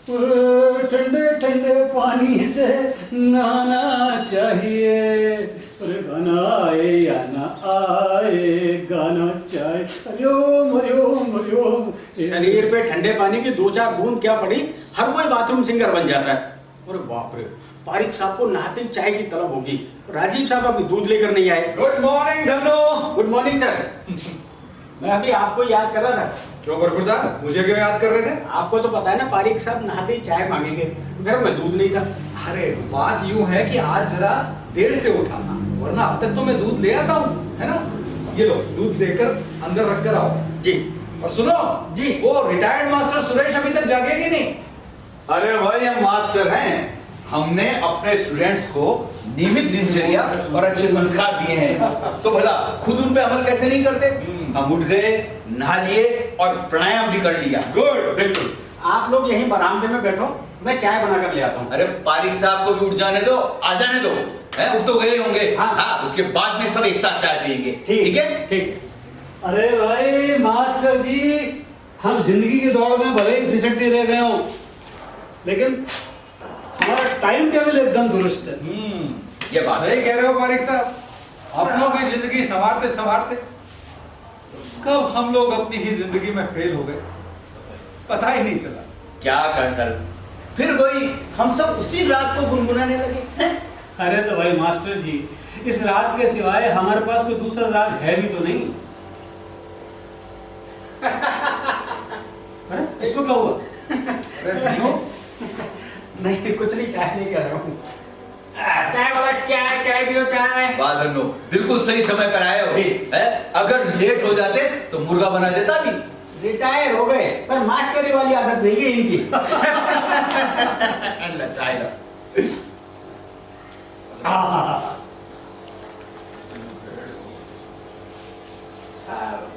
ठंडे ठंडे पानी से नहाना चाहिए। अरे गाना आए या ना आए, गाना चाहिए। हरिओम हरिओम हरिओम। शरीर पे ठंडे पानी की 2-4 बूंद क्या पड़ी, हर कोई बाथरूम सिंगर बन जाता है। अरे बाप रे, पारिक साहब को नहाते ही चाय की तलब होगी। राजीव साहब अभी दूध लेकर नहीं आए। Good morning Dhanno. Good morning sir. मैं अभी आपको याद कर रहा था। क्यों बरखुरदार, मुझे क्यों याद कर रहे थे? आपको तो पता है ना, पारिक साहब नहाते ही चाय मांगेंगे, घर में दूध नहीं था। अरे बात यूं है कि आज जरा देर से उठा था, वरना अब तक तो मैं दूध ले आता हूँ, है ना। ये लो दूध देकर अंदर रख कर आओ। जी। और सुनो जी। वो रिटायर्ड मास्टर सुरेश अभी तक जागे कि नहीं? अरे भाई हम मास्टर हैं, हमने अपने स्टूडेंट्स को नियमित दिनचर्या और अच्छे संस्कार दिए हैं, तो भला खुद उन पे अमल कैसे नहीं करते। हम उठ गए, नहा लिए और प्राणायाम भी कर लिया। गुड। बिल्कुल, आप लोग यहीं बरामदे में बैठो, मैं चाय बना कर ले आता हूँ। अरे पारिक साहब को भी उठ जाने दो, आ जाने दो, है उठ तो गए होंगे। हाँ। हाँ, उसके बाद में सब एक साथ चाय पियेंगे। ठीक है। ठीक। अरे भाई मास्टर जी, हम जिंदगी की दौड़ में भले ही फिसलते रह गए हो, लेकिन हमारा टाइम टेबल एकदम दुरुस्त है। ये बात है। सही कह रहे हो पारिक साहब, अपनों की जिंदगी संवारते संवारते कब हम लोग अपनी ही जिंदगी में फेल हो गए, पता ही नहीं चला। क्या कर्नल, फिर वही हम सब उसी रात को गुनगुनाने लगे हैं? अरे तो भाई मास्टर जी, इस राग के सिवाय हमारे पास कोई दूसरा राग है भी तो नहीं। अरे इसको क्या हुआ? अरे धन्नो, नहीं कुछ नहीं, चाय नहीं कर रहा हूँ। चाय वाला, चाय चाय पियो चाय। वाह धन्नो, बिल्कुल सही समय पर आए हो। है? अगर लेट हो जाते तो मुर्गा बना देता भी। रिटायर हो गए, पर मास्टरी वाली आदत नहीं है इनकी। अल्लाह चाय ला।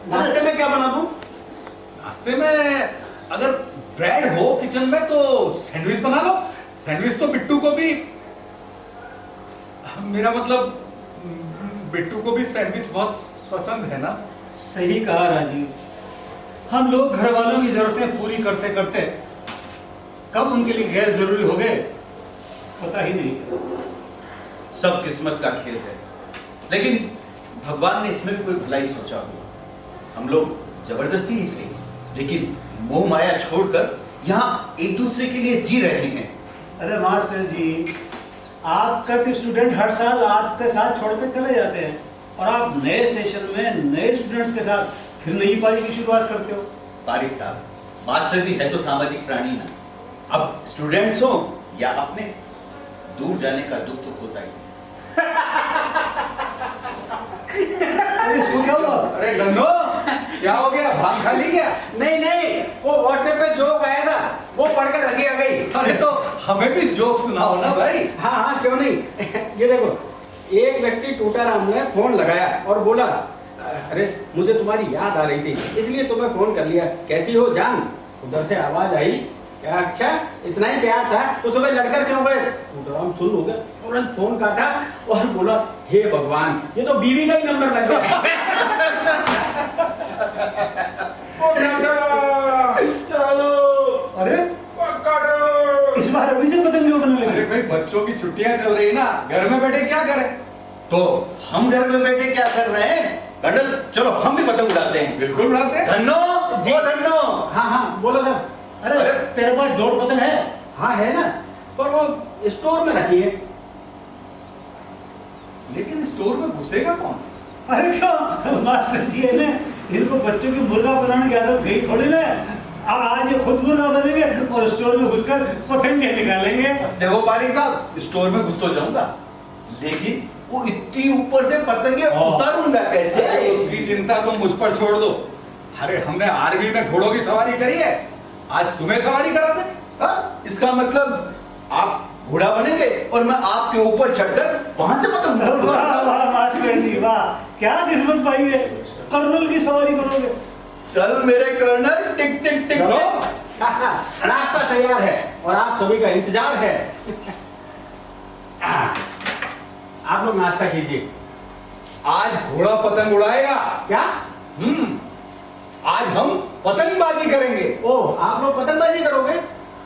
नाश्ते में क्या बना दूं? नाश्ते में अगर ब्रेड हो किचन में तो सैंडविच बना लो। सैंडविच तो बिट्टू को भी, मेरा मतलब बिट्टू को भी सैंडविच बहुत पसंद है ना। सही कहा राजीव, हम लोग घर वालों की जरूरतें पूरी करते करते कब उनके लिए गैर जरूरी हो गए पता ही नहीं चला। सब किस्मत का खेल है, लेकिन भगवान ने इसमें भी कोई भलाई सोचा होगा। हम लोग जबरदस्ती ही सही, लेकिन मोह माया छोड़कर यहाँ एक दूसरे के लिए जी रहे हैं। अरे मास्टर जी, आपका तो स्टूडेंट हर साल आपके साथ छोड़कर चले जाते हैं, और आप नए सेशन में नए स्टूडेंट्स के साथ फिर नई पारी की शुरुआत करते हो। पारिक साहब, मास्टर भी है तो सामाजिक प्राणी ना। अब स्टूडेंट्स हो या अपने, दूर जाने का दुख तो होता ही। अरे इसको क्या हुआ? अरे धन्नो, क्या हो गया? भांग खा ली क्या? नहीं नहीं, वो व्हाट्सएप पे जोक आया था, वो पढ़कर हंसी आ गई। अरे तो हमें भी जोक सुनाओ ना भाई। हाँ हाँ क्यों नहीं। ये देखो, एक व्यक्ति टूटाराम ने फोन लगाया और बोला, अरे मुझे तुम्हारी याद आ रही थी इसलिए तुम्हें फोन कर लिया, कैसी हो जान। उधर से आवाज आई, क्या अच्छा इतना ही प्यार था तो सुबह लड़कर क्यों गए। टूटाराम सुन हो गया, तुरंत फोन काटा और बोला, हे भगवान ये तो बीवी का ही नंबर लग गया। चलो। अरे इस बार अभी से पतंग क्यों बनने अरे लगे? भाई बच्चों की छुट्टियां चल रही ना, घर में बैठे क्या करें। तो हम घर में बैठे क्या कर रहे हैं कर्नल, चलो हम भी पतंग उड़ाते हैं। बिल्कुल उड़ाते हैं। धन्नो, वो धन्नो। हाँ हाँ बोलो सर। अरे तेरे पास दौड़ पतंग है? हाँ है ना, पर वो स्टोर में रखी है। लेकिन स्टोर में घुसेगा कौन? अरे क्यों मास्टर जी है ना, इनको बच्चों की मुर्गा बनाने की आदत गई थोड़ी ना। अब आज ये खुद मुर्गा बनेंगे और स्टोर में घुसकर पतंगे निकालेंगे। देखो पारिक साहब, स्टोर में घुस तो जाऊंगा, लेकिन वो इतनी ऊपर से पतंगे उतारूंगा कैसे? अरे उसकी चिंता तुम मुझ पर छोड़ दो। अरे हमने आर्मी में घोड़ों की सवारी करी है, आज तुम्हें सवारी करा दे। हाँ? इसका मतलब आप घोड़ा बनेंगे और मैं आपके ऊपर चढ़कर वहां से पतंग उड़ाऊंगा। वाह वाह मास्टर जी वाह, क्या किस्मत पाई है, कर्नल की सवारी करोगे। चल मेरे कर्नल, टिक टिक टिक। चलो, नाश्ता तैयार है और आप सभी का इंतजार है। आप लोग नाश्ता कीजिए। आज घोड़ा पतंग उड़ाएगा। क्या? आज हम पतंगबाजी करेंगे। ओह, आप लोग पतंगबाजी करोगे?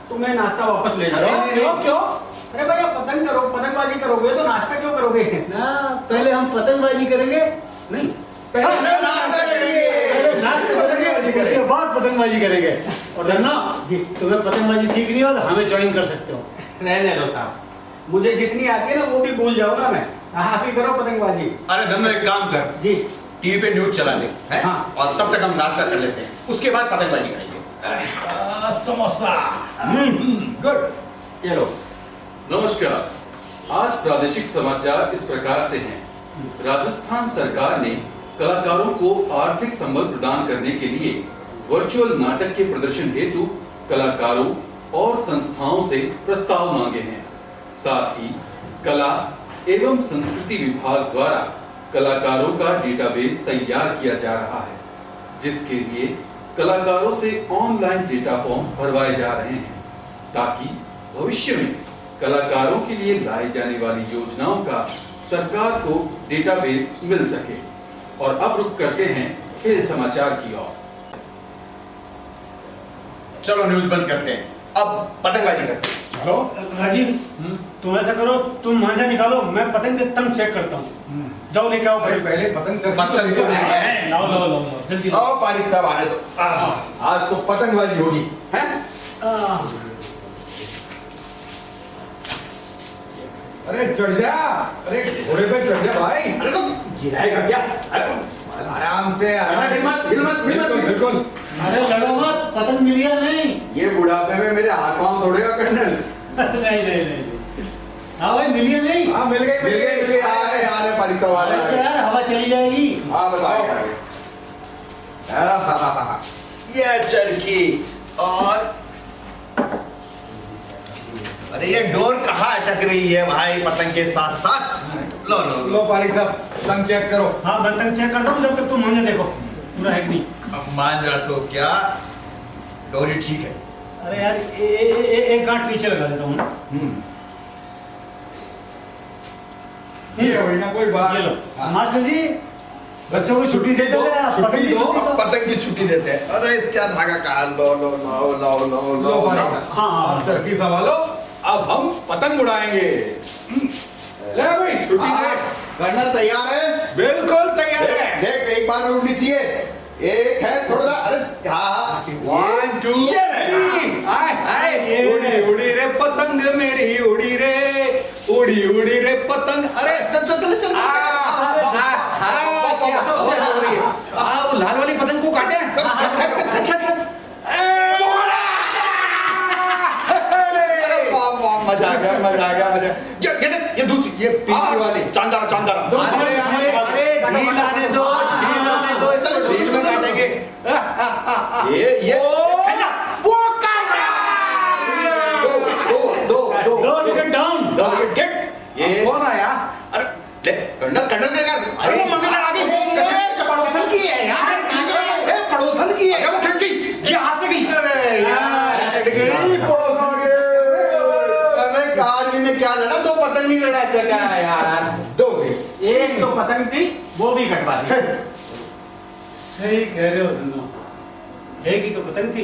तो तुम्हें नाश्ता वापस ले जाओ। क्यों? अरे भैया पतंगबाजी करोगे तो नाश्ता क्यों करोगे? ना पहले हम पतंगबाजी करेंगे, नहीं पहले नाश्ता करेंगे। पहले नाश्ता करेंगे, उसके बाद पतंगबाजी करेंगे। और धन्ना तुम्हें पतंगबाजी सीखनी हो तो हमें ज्वाइन कर सकते हो। रहने दो साहब, मुझे जितनी आती है ना वो भी भूल जाऊंगा मैं। आप ही करो पतंगबाजी। अरे धन्नो एक काम कर, जी टीवी पे न्यूज चला ले, हैं? हाँ। और तब तक हम नाश्ता कर लेते हैं, उसके बाद पतंगबाजी करेंगे। समोसा। गुड। ये लो। नमस्कार। आज प्रादेशिक समाचार इस प्रकार से हैं। राजस्थान सरकार ने कलाकारों को आर्थिक संबल प्रदान करने के लिए वर्चुअल नाटक के प्रदर्शन हेतु कलाकारों और संस्थाओं से प्रस्ताव मांगे हैं। साथ ही कला एवं संस्कृति विभाग द्वारा कलाकारों का डेटाबेस तैयार किया जा रहा है, जिसके लिए कलाकारों से ऑनलाइन डेटा फॉर्म भरवाए जा रहे हैं, ताकि भविष्य में कलाकारों के लिए लाई जाने वाली योजनाओं का सरकार को डेटाबेस मिल सके। और अब रुक करते हैं खेल समाचार की ओर। चलो न्यूज बंद करते हैं, अब पतंगबाजी करते हैं। चलो। राजीव, तुम ऐसा करो, तुम मांझा निकालो, मैं पतंग के तंग चेक करता हूँ। जाओ लेके आओ। पहले पतंग पतंग तो नहीं। लाओ लाओ लाओ लाओ, जल्दी लाओ। आओ पारिक साहब आने दो, आज तो पतंगबाजी होगी, हैं? अरे चढ़ जा, अरे घोड़े पे चढ़ जा भाई। अरे तो गिराएगा क्या? आराम से हिल मत। बिल्कुल। अरे लड़ो मत, पतंग मिली या नहीं? ये बुढ़ापे में मेरे हाथ पांव तोड़ेगा कर्नल। नहीं। हाँ भाई, मिली या नहीं? हाँ मिल गई। आ रहे पारिक साहब आ अरे रहे। यार, हवा चली जाएगी। हाँ बस आ गए। ये चरखी और अरे ये डोर कहाँ अटक रही है भाई पतंग के साथ साथ? लो पारिक साहब, पतंग चेक करो। हाँ, मैं पतंग चेक करता हूँ, जब तक तुम मांझा देखो पूरा है कि नहीं। अब मान जा तो क्या, डोरी ठीक है। अरे यार, एक गांठ पीछे लगा देता हूँ ना। ये हुई ना कोई बात। ये लो मास्टर जी, बच्चों को छुट्टी देते थे, आप पतंग की छुट्टी दो। पतंग की छुट्टी देते हैं। अरे इसका धागा कहाँ? लो लो पारिक साहब, हाँ। आप चरखी संभालो, अब हम पतंग उड़ाएंगे। ले भाई, छुट्टी दे। कर्नल तैयार है? बिल्कुल तैयार है। देख एक बार में उड़नी चाहिए। एक है थोड़ा सा, अरे हाँ, 1 2 उड़ी रे पतंग मेरी, उड़ी रे पतंग। अरे चल। वो लाल वाली पतंग को काटे। मजा आ गया। ये दूसरी, ये पीली वाली चांदारा। अरे ढील आने दो, चलो ढील में काटेंगे। ये वो काटा। दो विकेट डाउन। ये कौन आया? अरे कर्नल के घर, अरे वो मंगल आ गई। पड़ोसन की है यार, पड़ोसन की है। वो खिड़की ये हाथ से गई। अरे यार, पड़ोसन के। अबे कार में क्या लड़ा? दो पतंग नहीं लड़ा सका यार। दो एक तो पतंग थी, वो भी कटवा दी। सही कह रहे हो धन्नो। एक ही तो पतंग थी,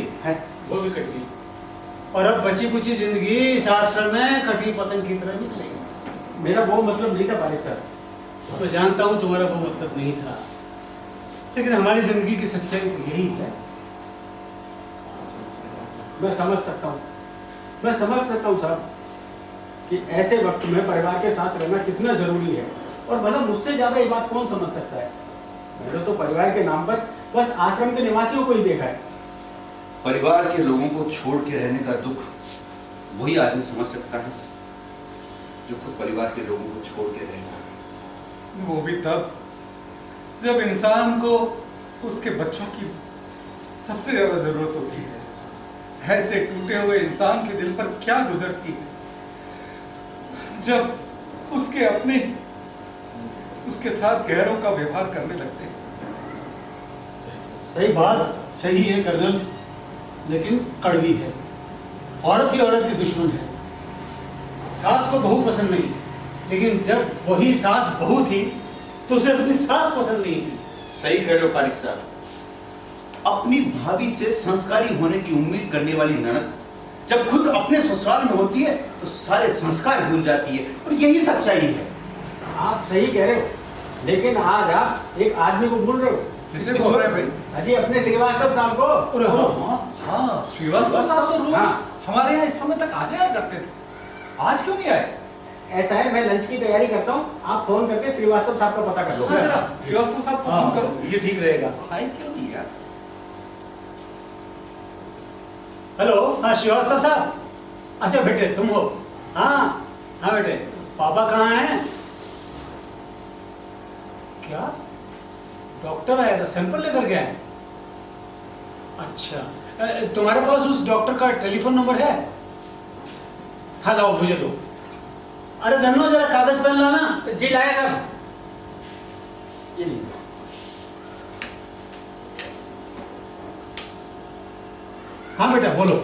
वो भी कट गई। और अब बची कुची जिंदगी इस आश्रम में कटी पतंग की तरह निकलेगी। मेरा वो मतलब नहीं था पारिक साहब। मैं जानता हूँ तुम्हारा वो मतलब नहीं था, लेकिन हमारी जिंदगी की सच्चाई तो यही है। मैं समझ सकता हूँ साहब कि ऐसे वक्त में परिवार के साथ रहना कितना जरूरी है। और भला मुझसे ज्यादा ये बात कौन समझ सकता है? मैंने तो परिवार के नाम पर बस आश्रम के निवासियों को ही देखा है। परिवार के लोगों को छोड़ के रहने का दुख वही आदमी समझ सकता है जो खुद परिवार के लोगों को छोड़ के रहेगा। वो भी तब जब इंसान को उसके बच्चों की सबसे ज्यादा जरूरत होती है। ऐसे टूटे हुए इंसान के दिल पर क्या गुजरती है जब उसके अपने उसके साथ गैरों का व्यवहार करने लगते हैं। सही बात सही है कर्नल, लेकिन कड़वी है। औरत ही औरत की दुश्मन है। सास को बहू पसंद नहीं, लेकिन जब वही सास बहू थी तो उसे अपनी सास पसंद नहीं थी। सही कह रहे हो पारिक साहब। अपनी भाभी से संस्कारी होने की उम्मीद करने वाली ननद जब खुद अपने ससुराल में होती है तो सारे संस्कार भूल जाती है, और यही सच्चाई है। आप सही कह रहे हो, लेकिन आज आप एक आदमी को भूल रहे हो। किसे बोल रहे हैं भाई? अजी अपने श्रीवास्तव साहब को। अरे हाँ, हाँ, श्रीवास्तव साहब तो रोज हाँ। हमारे यहाँ इस समय तक आ जाया करते थे, आज क्यों नहीं आए? ऐसा है, मैं लंच की तैयारी करता हूँ, आप फोन करके श्रीवास्तव साहब का पता कर लो। हाँ, जरा श्रीवास्तव साहब को फोन करो। ये ठीक रहेगा। आए क्यों नहीं यार? हेलो, हाँ श्रीवास्तव साहब। अच्छा बेटे तुम हो? हाँ हाँ बेटे, पापा कहाँ हैं? क्या डॉक्टर आया था, सैंपल लेकर गया है? अच्छा, तुम्हारे पास उस डॉक्टर का टेलीफोन नंबर है? हाँ लाओ, मुझे दो। अरे धन्नो, जरा कागज पेन लाना। जी लाया साहब, ये लीजिए। हाँ बेटा बोलो।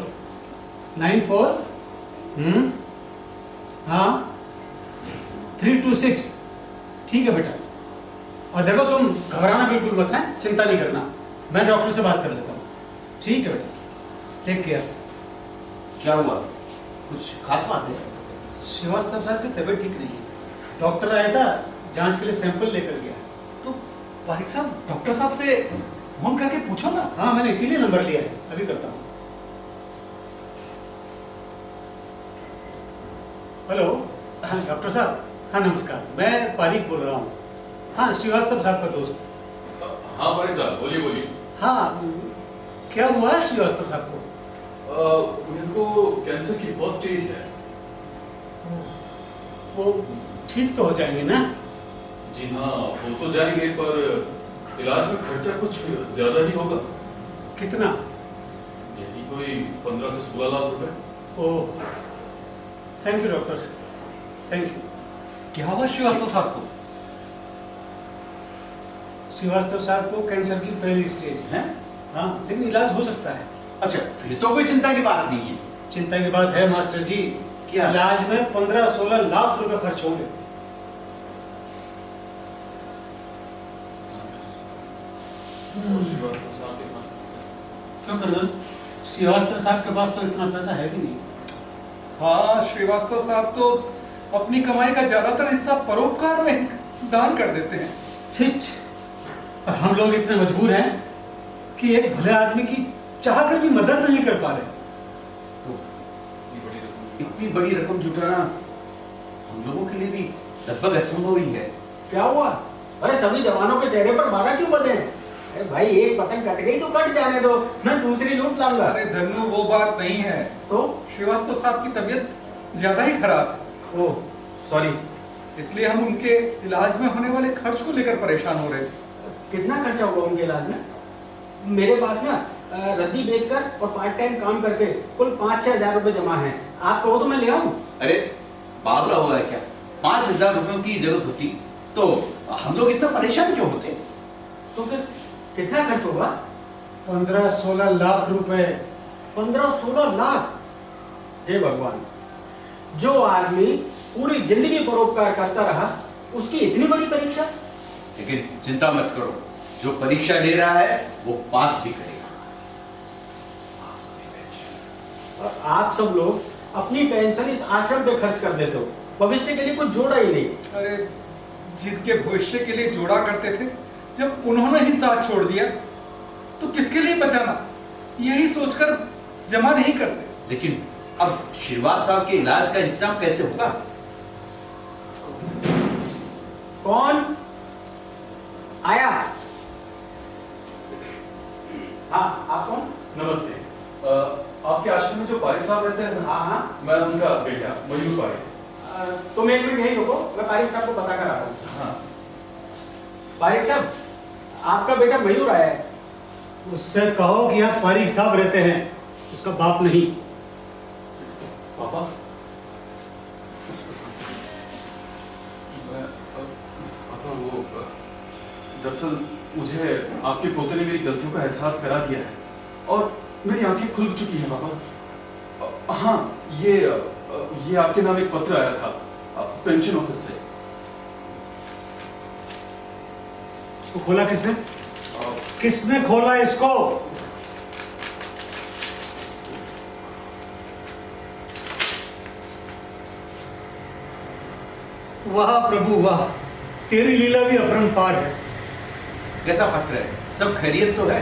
94 हाँ 326। ठीक है बेटा। और देखो तुम घबराना बिल्कुल मत है, चिंता नहीं करना, मैं डॉक्टर से बात कर लेता हूँ। ठीक है बेटा, टेक केयर। क्या हुआ, कुछ खास बात है? श्रीवास्तव साहब की तबीयत ठीक नहीं है, डॉक्टर आया था, जांच के लिए सैंपल लेकर गया। तो पारिक साहब, डॉक्टर साहब से फोन करके पूछो ना। हाँ मैंने इसीलिए नंबर लिया है, अभी करता हूँ। हेलो, हाँ डॉक्टर साहब, हाँ नमस्कार, मैं पारिक बोल रहा हूँ। हाँ श्रीवास्तव साहब का दोस्त। हाँ पारिक साहब, बोलिए बोलिए। हाँ क्या हुआ है श्रीवास्तव साहब को? मेरे को कैंसर की फर्स्ट स्टेज है। वो ठीक तो हो जाएंगे ना? जी हाँ, हो तो जाएंगे, पर इलाज में खर्चा कुछ ज्यादा ही होगा। कितना? यही कोई 15 से 16 लाख रुपए। Oh, thank you doctor, thank you. क्या हुआ श्रीवास्तव साहब को? श्रीवास्तव साहब को कैंसर की पहली स्टेज है। हैं? हाँ लेकिन इलाज हो सकता है। अच्छा, फिर तो कोई चिंता की बात नहीं है। चिंता की बात है मास्टर जी। क्या? इलाज में 15-16 लाख रुपए खर्च होंगे। श्रीवास्तव साहब के पास क्यों कर्नल, श्रीवास्तव साहब के पास तो इतना पैसा है भी नहीं। हाँ, श्रीवास्तव साहब तो अपनी कमाई का ज्यादातर हिस्सा परोपकार में दान कर देते हैं। हिच, और हम लोग इतने मजबूर हैं कि एक भले आदमी की चाह कर भी मदद नहीं कर पा रहे। इतनी बड़ी रकम जुटाना हम लोगों के लिए भी लगभग असंभव ही है। क्या हुआ? अरे सभी जवानों के चेहरे पर 12 क्यों बंधे हैं? अरे भाई, एक पतंग कट गई तो कट जाने दो, मैं दूसरी लूट लाऊंगा। अरे धन्नु, वो बात नहीं है। तो श्रीवास्तव साहब की तबीयत ज्यादा ही खराब है, ओह सॉरी। इसलिए हम उनके इलाज में होने वाले खर्च को लेकर परेशान हो रहे थे। कितना खर्चा होगा उनके इलाज में? मेरे पास ना रद्दी बेचकर और पार्ट टाइम काम करके कुल 5-6 हजार रुपए जमा है। आप कहो तो मैं ले आऊं? अरे बावला हुआ है क्या? 5,000 रुपयों की जरूरत होती तो हम लोग इतना परेशान क्यों होते? तो फिर कितना खर्च होगा? 15-16 लाख रुपए। 15-16 लाख? हे भगवान, जो आदमी पूरी जिंदगी परोपकार करता रहा, उसकी इतनी बड़ी परीक्षा? लेकिन चिंता मत करो, जो परीक्षा ले रहा है वो पास भी करेगा। और आप सब लोग अपनी पेंशन इस आश्रम पे खर्च कर देते हो, भविष्य के लिए कुछ जोड़ा ही नहीं। अरे जिनके भविष्य के लिए जोड़ा करते थे, जब उन्होंने ही साथ छोड़ दिया तो किसके लिए बचाना, यही सोचकर जमा नहीं करते। लेकिन अब श्रीवास्तव साहब के इलाज का इंतजाम कैसे होगा? कौन आया? हाँ, आप कौन? नमस्ते। आपके आश्रम में जो पारिक साहब रहते हैं ना, हाँ हाँ। मैं उनका बेटा मयूर पारिक। तुम एक मिनट यहीं रुको, मैं पारिक साहब को पता कर आता हूँ। हाँ। पारिक साहब, आपका बेटा मयूर आया है। उससे कहो कि यहाँ पारिक साहब रहते हैं, उसका बाप नहीं। पापा, पापा वो दरअसल मुझे आपके पोते ने मेरी गलतियों का एहसास करा दिया है और मेरी आंखें खुल चुकी हैं पापा। हाँ, ये आपके नाम एक पत्र आया था पेंशन ऑफिस से। इसको खोला किसने? किसने खोला इसको? वाह प्रभु वाह, तेरी लीला भी अपरंपार है। कैसा पत्र है? सब खैरियत तो है?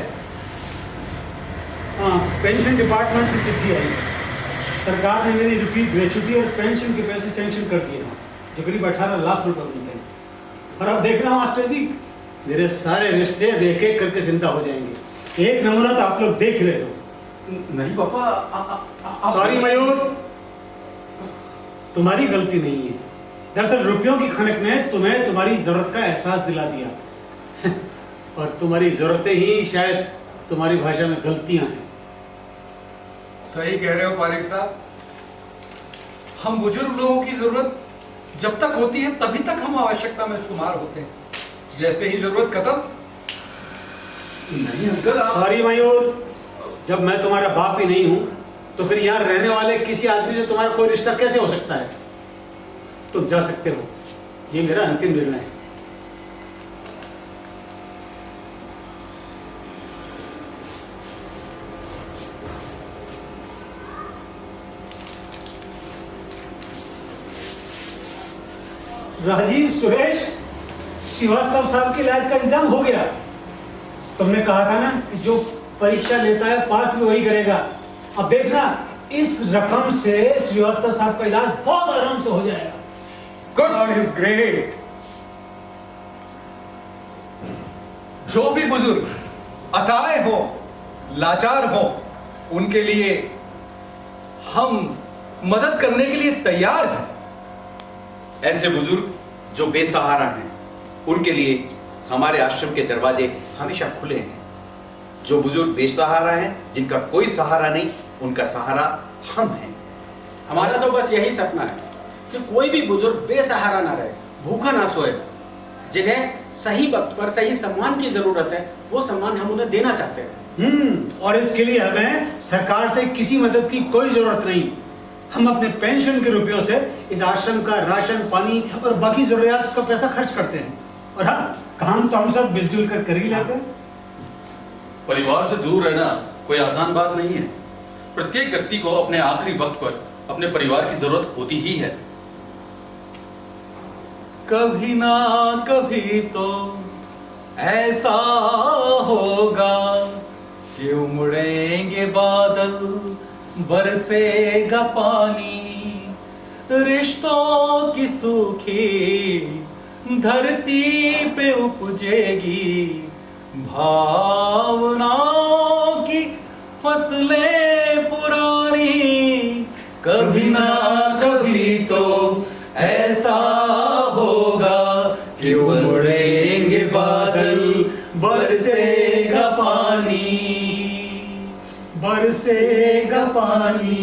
हाँ, पेंशन डिपार्टमेंट से चिट्ठी आई। सरकार ने मेरी रिपीट ग्रेचुटी और पेंशन के पैसे सैंक्शन कर दिए हैं, जो करीब 18 लाख रुपए बनते हैं। और अब देखना मास्टर जी, मेरे सारे रिश्ते अब एक एक करके जिंदा हो जाएंगे। एक नमूना तो आप लोग देख रहे हो। नहीं पापा, सॉरी मयूर, तुम्हारी गलती नहीं है। दरअसल रुपयों की खनक ने तुम्हें तुम्हारी जरूरत का एहसास दिला दिया और तुम्हारी जरूरतें ही शायद तुम्हारी भाषा में गलतियां हैं। सही कह रहे हो पारिक साहब। हम बुजुर्ग लोगों की जरूरत जब तक होती है तभी तक हम आवश्यकता में शुमार होते हैं, जैसे ही जरूरत खत्म। नहीं अंकल, सॉरी मयूर, जब मैं तुम्हारा बाप ही नहीं हूं तो फिर यहाँ रहने वाले किसी आदमी से तुम्हारा कोई रिश्ता कैसे हो सकता है? तुम जा सकते हो, ये मेरा अंतिम निर्णय है। राजीव, सुरेश, श्रीवास्तव साहब के इलाज का इंतजाम हो गया। तुमने कहा था ना कि जो परीक्षा लेता है पास भी वही करेगा। अब देखना, इस रकम से श्रीवास्तव साहब का इलाज बहुत आराम से हो जाएगा। God is great. जो भी बुजुर्ग असहाय हो, लाचार हो, उनके लिए हम मदद करने के लिए तैयार हैं। ऐसे बुजुर्ग जो बेसहारा हैं, उनके लिए हमारे आश्रम के दरवाजे हमेशा खुले हैं। जो बुजुर्ग बेसहारा हैं, जिनका कोई सहारा नहीं, उनका सहारा हम हैं। हमारा तो बस यही सपना है कि कोई भी बुजुर्ग बेसहारा ना रहे, भूखा ना सोए। जिन्हें सही वक्त पर सही सम्मान की जरूरत है, वो सम्मान हम उन्हें देना चाहते हैं। और इसके लिए हमें सरकार से किसी मदद की कोई जरूरत नहीं। हम अपने पेंशन के रुपयों से इस आश्रम का राशन, पानी और बाकी जरूरियात का पैसा खर्च करते हैं। और हाँ, काम तो हम सब मिलजुल कर ही लेते हैं। परिवार से दूर रहना कोई आसान बात नहीं है। प्रत्येक व्यक्ति को अपने आखिरी वक्त पर अपने परिवार की जरूरत होती ही है। कभी ना कभी तो ऐसा होगा कि उमड़ेंगे बादल, बरसेगा पानी, रिश्तों की सूखी धरती पे उपजेगी भावनाओं की फसलें पुरानी। कभी ना कभी तो ऐसा होगा कि उमड़ेंगे बादल, बरसेगा पानी, बरसेगा पानी,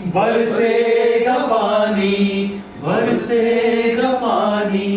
बरसेगा पानी, बरसेगा पानी।